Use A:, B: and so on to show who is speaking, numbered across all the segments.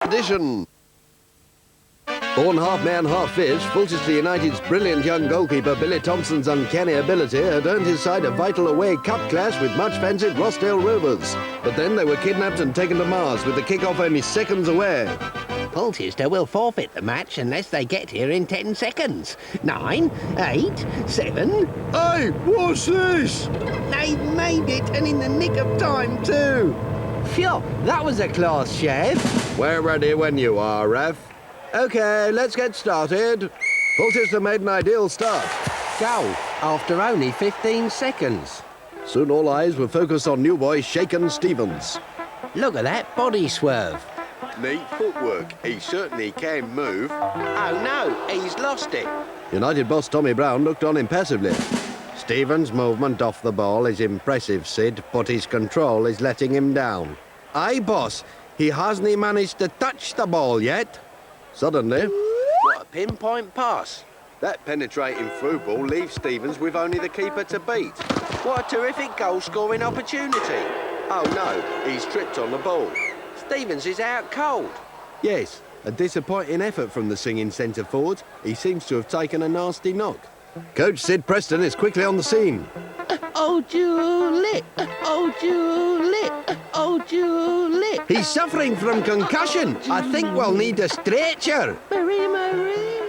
A: Edition. Born half-man, half-fish, Fulchester United's brilliant young goalkeeper Billy Thompson's uncanny ability had earned his side a vital away cup clash with much-fancied Rossdale Rovers. But then they were kidnapped and taken to Mars with the kick-off only seconds away.
B: Colchester will forfeit the match unless they get here in 10 seconds. 9, 8, 7...
A: Hey, what's this?
B: They made it, and in the nick of time, too. Phew, that was a class shave.
A: We're ready when you are, Ref. OK, let's get started. Fulchester made an ideal start.
B: Goal, after only 15 seconds.
A: Soon all eyes were focused on new boy Shaken Stevens.
B: Look at that body swerve.
A: Neat footwork. He certainly can move.
B: Oh no, he's lost it.
A: United boss Tommy Brown looked on impassively. Stevens' movement off the ball is impressive, Sid, but his control is letting him down. Aye, boss, he hasn't managed to touch the ball yet. Suddenly...
B: What a pinpoint pass.
A: That penetrating through ball leaves Stevens with only the keeper to beat.
B: What a terrific goal-scoring opportunity.
A: Oh no, he's tripped on the ball.
B: Stevens is out cold.
A: Yes, a disappointing effort from the singing centre forward. He seems to have taken a nasty knock. Coach Sid Preston is quickly on the scene.
B: Oh, Julie! Oh, Julie! Oh, Julie!
A: He's suffering from concussion. I think we'll need a stretcher.
B: Marie, Marie!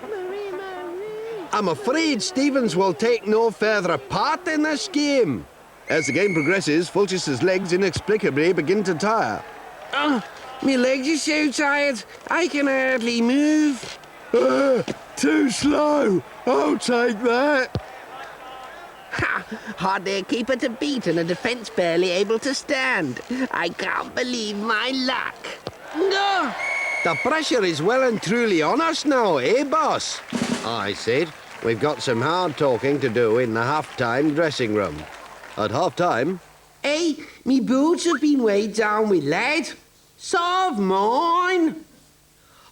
B: Marie, Marie!
A: I'm afraid Stevens will take no further part in this game. As the game progresses, Fulchester's legs inexplicably begin to tire.
B: Oh, my legs are so tired, I can hardly move.
A: Too slow. I'll take that.
B: Ha! Hard their keeper to beat and a defence barely able to stand. I can't believe my luck. No!
A: The pressure is well and truly on us now, eh, boss? I said. We've got some hard talking to do in the half-time dressing room. At half-time...
B: Hey, me boots have been weighed down with lead. Solve mine.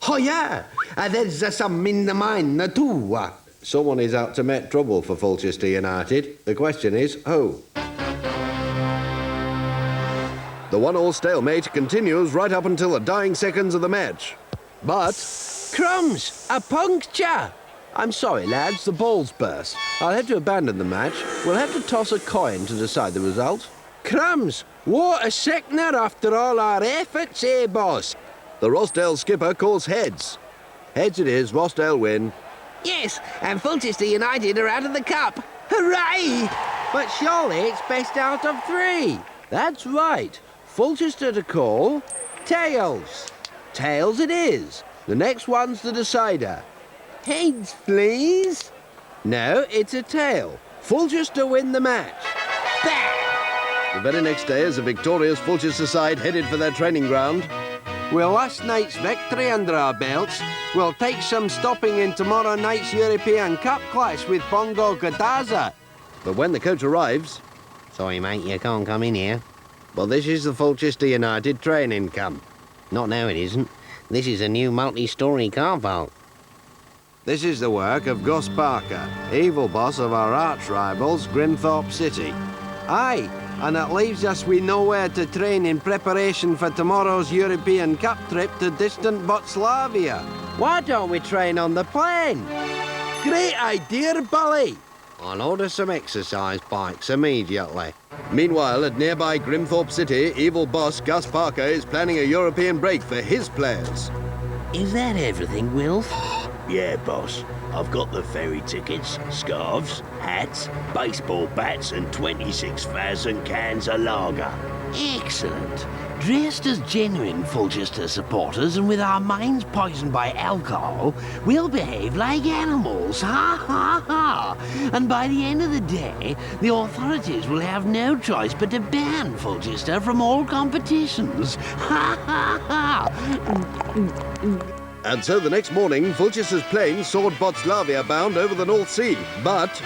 A: Oh, yeah. There's some in the mine, too. Someone is out to make trouble for Fulchester United. The question is, who? The 1-1 stalemate continues right up until the dying seconds of the match. But...
B: Crumbs! A puncture!
A: I'm sorry, lads, the ball's burst. I'll have to abandon the match. We'll have to toss a coin to decide the result.
B: Crumbs! What a sickener after all our efforts, eh, boss?
A: The Rossdale skipper calls heads. Heads it is, Rossdale win.
B: Yes, and Fulchester United are out of the cup. Hooray! But surely it's best out of 3.
A: That's right. Fulchester to call. Tails. Tails it is. The next one's the decider.
B: Heads, please.
A: No, it's a tail. Fulchester win the match.
B: Bah!
A: The very next day, as a victorious Fulchester side headed for their training ground.
B: With last night's victory under our belts, we'll take some stopping in tomorrow night's European Cup clash with Bongo Gadaza.
A: But when the coach arrives...
B: Sorry, mate, you can't come in here.
A: Well, this is the Fulchester United training camp.
B: Not now, it isn't. This is a new multi-storey car park.
A: This is the work of Gus Parker, evil boss of our arch-rivals, Grimthorpe City.
B: Aye, and it leaves us with nowhere to train in preparation for tomorrow's European Cup trip to distant Botslavia.
A: Why don't we train on the plane?
B: Great idea, Bully!
A: I'll order some exercise bikes immediately. Meanwhile, at nearby Grimthorpe City, evil boss Gus Parker is planning a European break for his players.
B: Is that everything, Wilf?
C: Yeah, boss. I've got the ferry tickets, scarves, hats, baseball bats and 26,000 cans of lager.
B: Excellent. Dressed as genuine Fulchester supporters and with our minds poisoned by alcohol, we'll behave like animals. Ha, ha, ha. And by the end of the day, the authorities will have no choice but to ban Fulchester from all competitions. Ha, ha, ha.
A: And so the next morning, Fulchester's plane soared Botslavia bound over the North Sea. But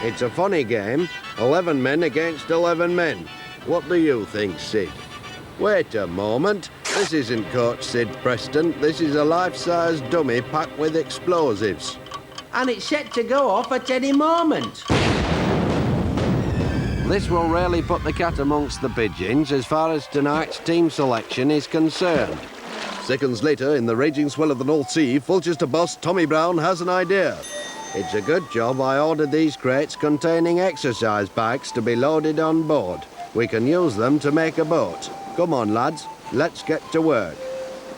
A: it's a funny game. 11 men against 11 men. What do you think, Sid? Wait a moment. This isn't Coach Sid Preston. This is a life-size dummy packed with explosives.
B: And it's set to go off at any moment.
A: This will really put the cat amongst the pigeons as far as tonight's team selection is concerned. Seconds later, in the raging swell of the North Sea, Fulchester boss Tommy Brown has an idea. It's a good job I ordered these crates containing exercise bikes to be loaded on board. We can use them to make a boat. Come on, lads, let's get to work.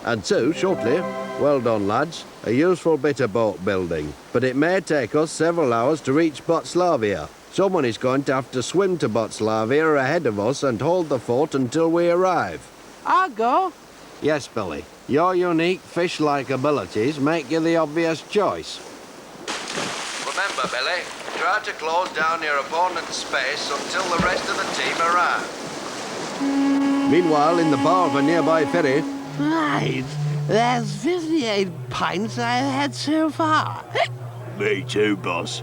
A: And so, shortly, well done, lads, a useful bit of boat building. But it may take us several hours to reach Botslavia. Someone is going to have to swim to Botslavia ahead of us and hold the fort until we arrive.
B: I'll go.
A: Yes, Billy. Your unique fish-like abilities make you the obvious choice. Remember, Billy, try to close down your opponent's space until the rest of the team arrive. Meanwhile, in the bar of a nearby ferry...
B: Right, there's 58 pints I've had so far.
C: Me too, boss.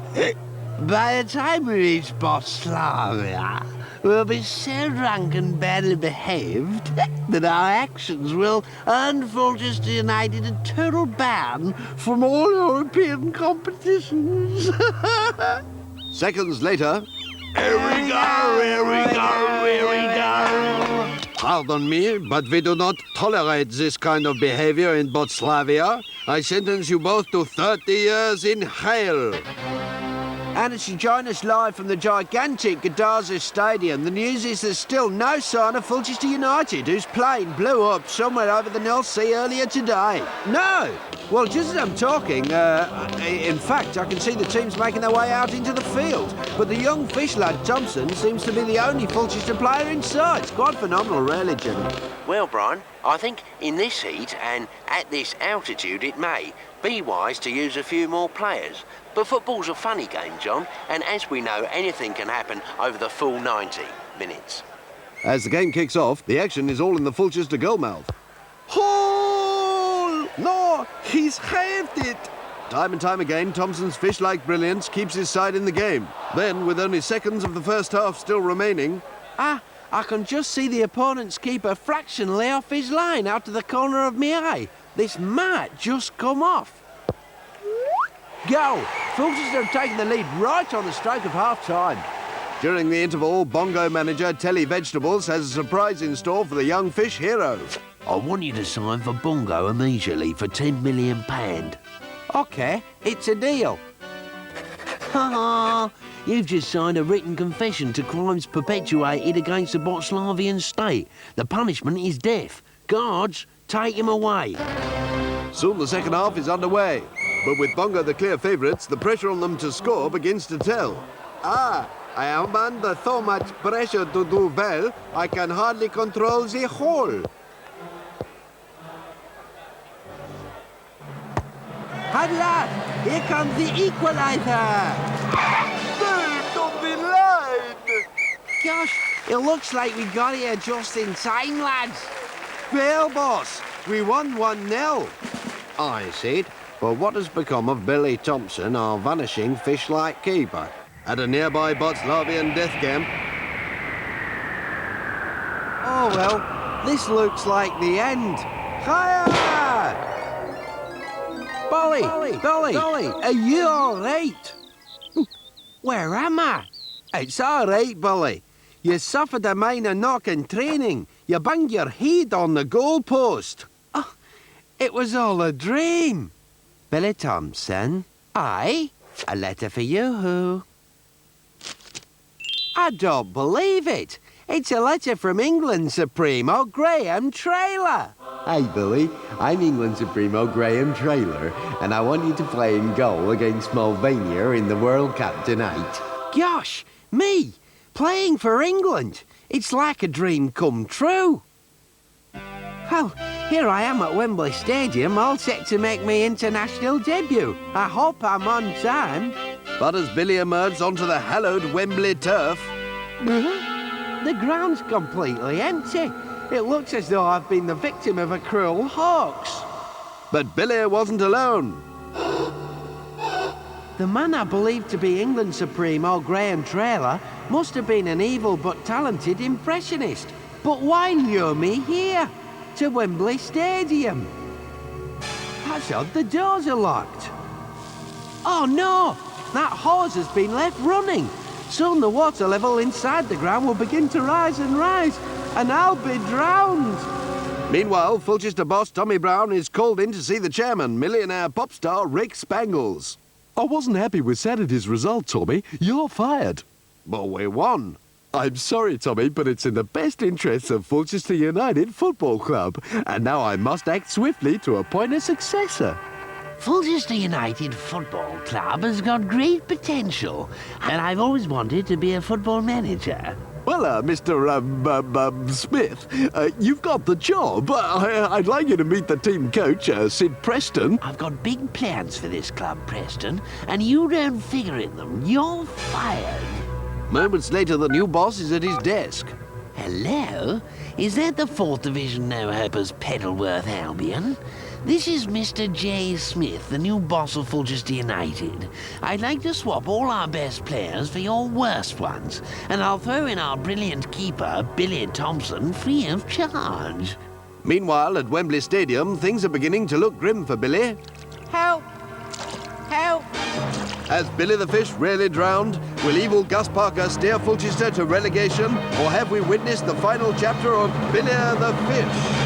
B: By the time we reach Botslavia, we'll be so drunk and badly behaved that our actions will earn Fulchester United a total ban from all European competitions.
A: Seconds later...
C: Here we go, here we go, here we go.
A: Pardon me, but we do not tolerate this kind of behavior in Botslavia. I sentence you both to 30 years in jail. And to join us live from the gigantic Gdaza Stadium, the news is there's still no sign of Fulchester United, whose plane blew up somewhere over the North Sea earlier today. No! Well, just as I'm talking, in fact, I can see the teams making their way out into the field. But the young fish lad, Thompson, seems to be the only Fulchester player in sight. It's quite phenomenal, really, Jimmy.
D: Well, Brian, I think in this heat and at this altitude it may be wise to use a few more players. But football's a funny game, John, and as we know, anything can happen over the full 90 minutes.
A: As the game kicks off, the action is all in the Fulchester goalmouth.
B: Oh! No, he's saved it!
A: Time and time again, Thompson's fish-like brilliance keeps his side in the game. Then, with only seconds of the first half still remaining...
B: I can just see the opponent's keeper fractionally off his line out of the corner of my eye. This might just come off. Go! Fulchester have taken the lead right on the stroke of half-time.
A: During the interval, Bongo manager Telly Vegetables has a surprise in store for the young fish hero.
B: I want you to sign for Bongo immediately for £10 million. OK, it's a deal. Ha! You've just signed a written confession to crimes perpetuated against the Botslavian state. The punishment is death. Guards, take him away.
A: Soon the second half is underway. But with Bongo the clear favourites, the pressure on them to score begins to tell. I am under so much pressure to do well, I can hardly control the hole.
B: Hard lad, here comes the equaliser.
A: Don't be lied!
B: Gosh, it looks like we got here just in time, lads.
A: Well, boss, we won 1-0. I said. But what has become of Billy Thompson, our vanishing fish-like keeper? At a nearby Botslavian death camp...
B: Oh, well, this looks like the end. Hiya! Billy, are you all right? Where am I?
A: It's all right, Billy. You suffered a minor knock in training. You banged your head on the goalpost.
B: Oh, it was all a dream. Billy Thompson. Aye? A letter for you. I don't believe it. It's a letter from England Supremo Graham Traylor.
E: Hi, Billy. I'm England Supremo Graham Traylor, and I want you to play in goal against Slovenia in the World Cup tonight.
B: Gosh, me? Playing for England? It's like a dream come true. Well, here I am at Wembley Stadium, all set to make my international debut. I hope I'm on time.
A: But as Billy emerged onto the hallowed Wembley turf...
B: The ground's completely empty. It looks as though I've been the victim of a cruel hoax.
A: But Billy wasn't alone.
B: The man I believed to be England Supremo Graham Traylor must have been an evil but talented impressionist. But why lure me here? To Wembley Stadium. That's odd, the doors are locked. Oh no! That hose has been left running. Soon the water level inside the ground will begin to rise, and I'll be drowned.
A: Meanwhile, Fulchester boss Tommy Brown is called in to see the chairman, millionaire pop star Rick Spangles.
F: I wasn't happy with Saturday's result, Tommy. You're fired.
A: But we won.
F: I'm sorry, Tommy, but it's in the best interests of Fulchester United Football Club. And now I must act swiftly to appoint a successor.
B: Fulchester United Football Club has got great potential, and I've always wanted to be a football manager.
F: Well, Mr. Smith, you've got the job. I'd like you to meet the team coach, Sid Preston.
B: I've got big plans for this club, Preston, and you don't figure in them. You're fired.
A: Moments later, the new boss is at his desk.
B: Hello? Is that the 4th Division No-Hopers Peddleworth Albion? This is Mr. J. Smith, the new boss of Fulchester United. I'd like to swap all our best players for your worst ones, and I'll throw in our brilliant keeper, Billy Thompson, free of charge.
A: Meanwhile, at Wembley Stadium, things are beginning to look grim for Billy.
G: Help! Help!
A: Has Billy the Fish really drowned? Will evil Gus Parker steer Fulchester to relegation? Or have we witnessed the final chapter of Billy the Fish?